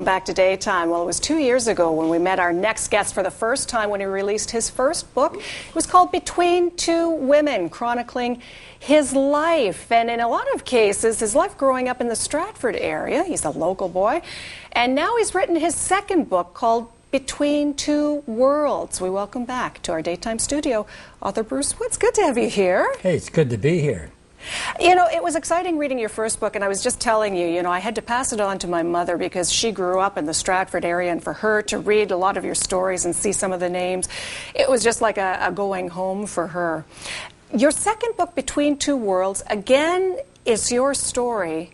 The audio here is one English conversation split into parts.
Back to Daytime. Well, it was 2 years ago when we met our next guest for the first time when he released his first book. It was called Between Two Women, chronicling his life. And in a lot of cases, his life growing up in the Stratford area. He's a local boy. And now he's written his second book called Between Two Worlds. We welcome back to our Daytime studio author Bruce Woods. Good to have you here. Hey, it's good to be here. You know, it was exciting reading your first book, and I was just telling you, I had to pass it on to my mother because she grew up in the Stratford area, and for her to read a lot of your stories and see some of the names, it was just like a going home for her. Your second book, Between Two Worlds, again, is your story,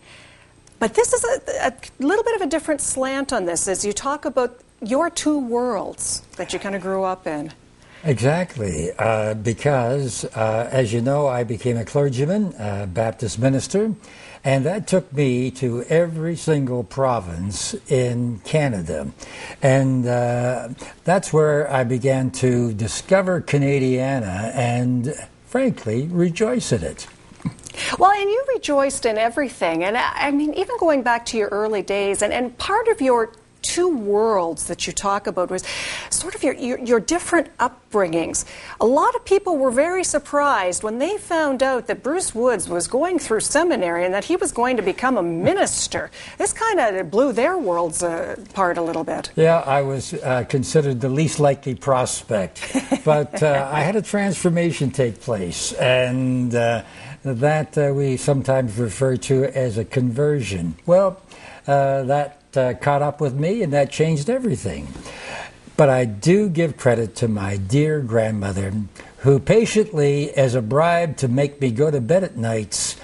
but this is a little bit of a different slant on this, as you talk about your two worlds that you kind of grew up in. Exactly, because, as you know, I became a clergyman, a Baptist minister, and that took me to every single province in Canada. And that's where I began to discover Canadiana and, frankly, rejoice in it. Well, and you rejoiced in everything. And I mean, even going back to your early days, and part of your two worlds that you talk about was sort of your different upbringings. A lot of people were very surprised when they found out that Bruce Woods was going through seminary and that he was going to become a minister. This kind of blew their worlds apart a little bit. Yeah, I was considered the least likely prospect, but I had a transformation take place, and that we sometimes refer to as a conversion. Well, that caught up with me, and that changed everything. But I do give credit to my dear grandmother, who patiently, as a bribe to make me go to bed at nights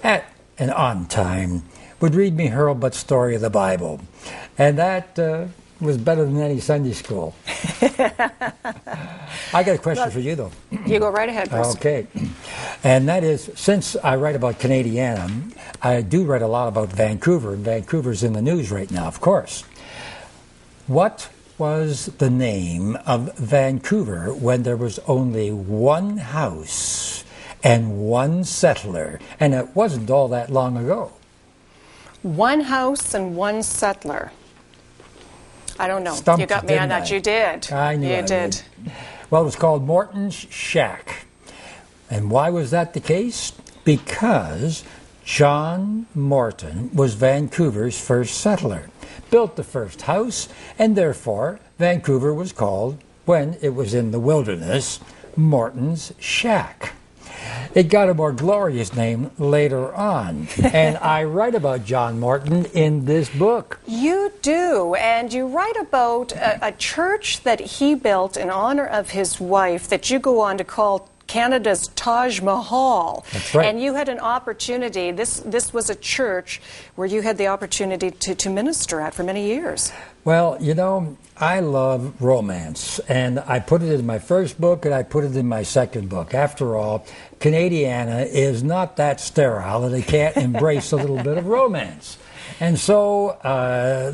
at and on time, would read me Hurlbut's story of the Bible. And that was better than any Sunday school. I got a question for you, though. You go right ahead, Bruce. Okay. And that is, since I write about Canadiana, I do write a lot about Vancouver, and Vancouver's in the news right now, of course. What was the name of Vancouver when there was only one house and one settler? And it wasn't all that long ago. One house and one settler. I don't know. Stumped, you got me on that. You did. I knew you I did. Well, it was called Morton's Shack. And why was that the case? Because John Morton was Vancouver's first settler, built the first house, and therefore Vancouver was called, when it was in the wilderness, Morton's Shack. It got a more glorious name later on, and I write about John Morton in this book. You do, and you write about a church that he built in honor of his wife that you go on to call Canada's Taj Mahal. That's right. And you had an opportunity, this was a church where you had the opportunity to minister at for many years. Well, you know, I love romance, and I put it in my first book and I put it in my second book. After all, Canadiana is not that sterile that it can't embrace a little bit of romance. And so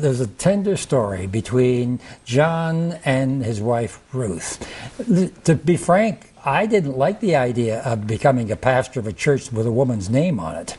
there's a tender story between John and his wife, Ruth. To be frank, I didn't like the idea of becoming a pastor of a church with a woman's name on it.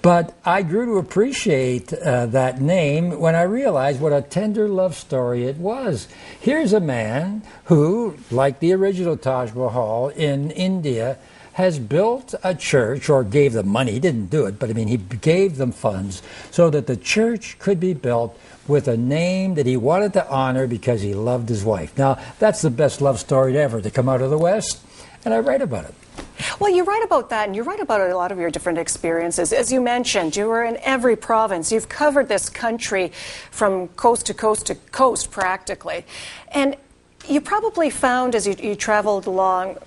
But I grew to appreciate that name when I realized what a tender love story it was. Here's a man who, like the original Taj Mahal in India, has built a church, or gave them money. He didn't do it, but I mean, he gave them funds so that the church could be built with a name that he wanted to honor because he loved his wife. Now, that's the best love story ever to come out of the West, and I write about it. Well, you write about that, and you write about a lot of your different experiences. As you mentioned, you were in every province. You've covered this country from coast to coast to coast, practically. And you probably found, as you traveled along,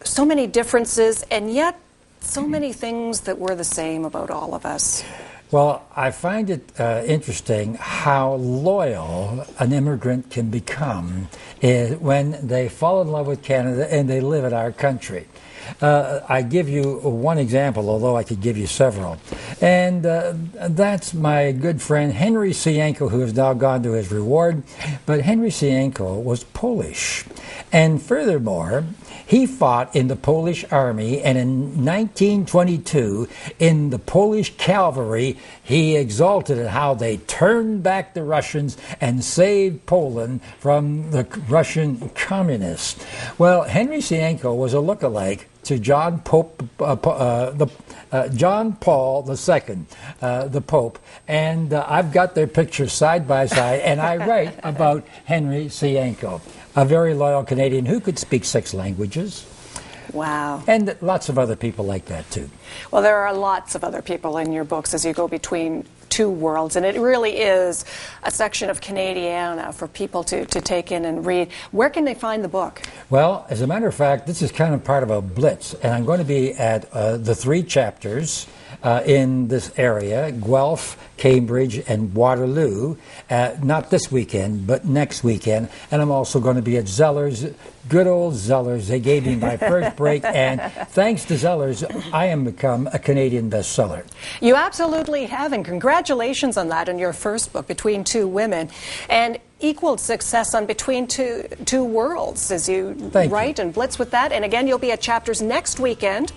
so many differences, and yet so many things that were the same about all of us. Well, I find it interesting how loyal an immigrant can become when they fall in love with Canada and they live in our country. I give you one example, although I could give you several. And that's my good friend Henry Sienko, who has now gone to his reward. But Henry Sienko was Polish. And furthermore, He fought in the Polish army, and in 1922, in the Polish cavalry, he exulted at how they turned back the Russians and saved Poland from the Russian communists. Well, Henry Sienko was a look-alike to John Paul II, the Pope, and I've got their pictures side by side, and I write about Henry Sienko, a very loyal Canadian who could speak 6 languages. Wow. And lots of other people like that, too. Well, there are lots of other people in your books as you go between 2 worlds, and it really is a section of Canadiana for people to take in and read. Where can they find the book? Well, as a matter of fact, this is kind of part of a blitz, and I'm going to be at the 3 chapters in this area, Guelph, Cambridge, and Waterloo, not this weekend, but next weekend. And I'm also going to be at Zellers, good old Zellers. They gave me my first break, and thanks to Zellers, I am become a Canadian bestseller. You absolutely have, and congratulations on that in your first book, Between Two Women. And equal success on Between Two Worlds as you write and blitz with that. And again, you'll be at chapters next weekend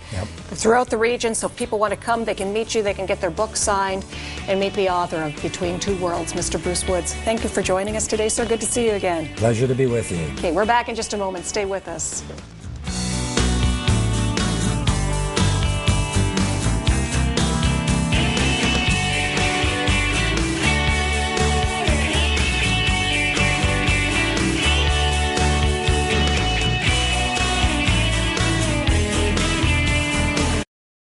throughout the region, so if people want to come, they can meet you, they can get their book signed, and meet the author of Between Two Worlds, Mr. Bruce Woods. Thank you for joining us today, sir. Good to see you again. Pleasure to be with you. Okay, we're back in just a moment. Stay with us.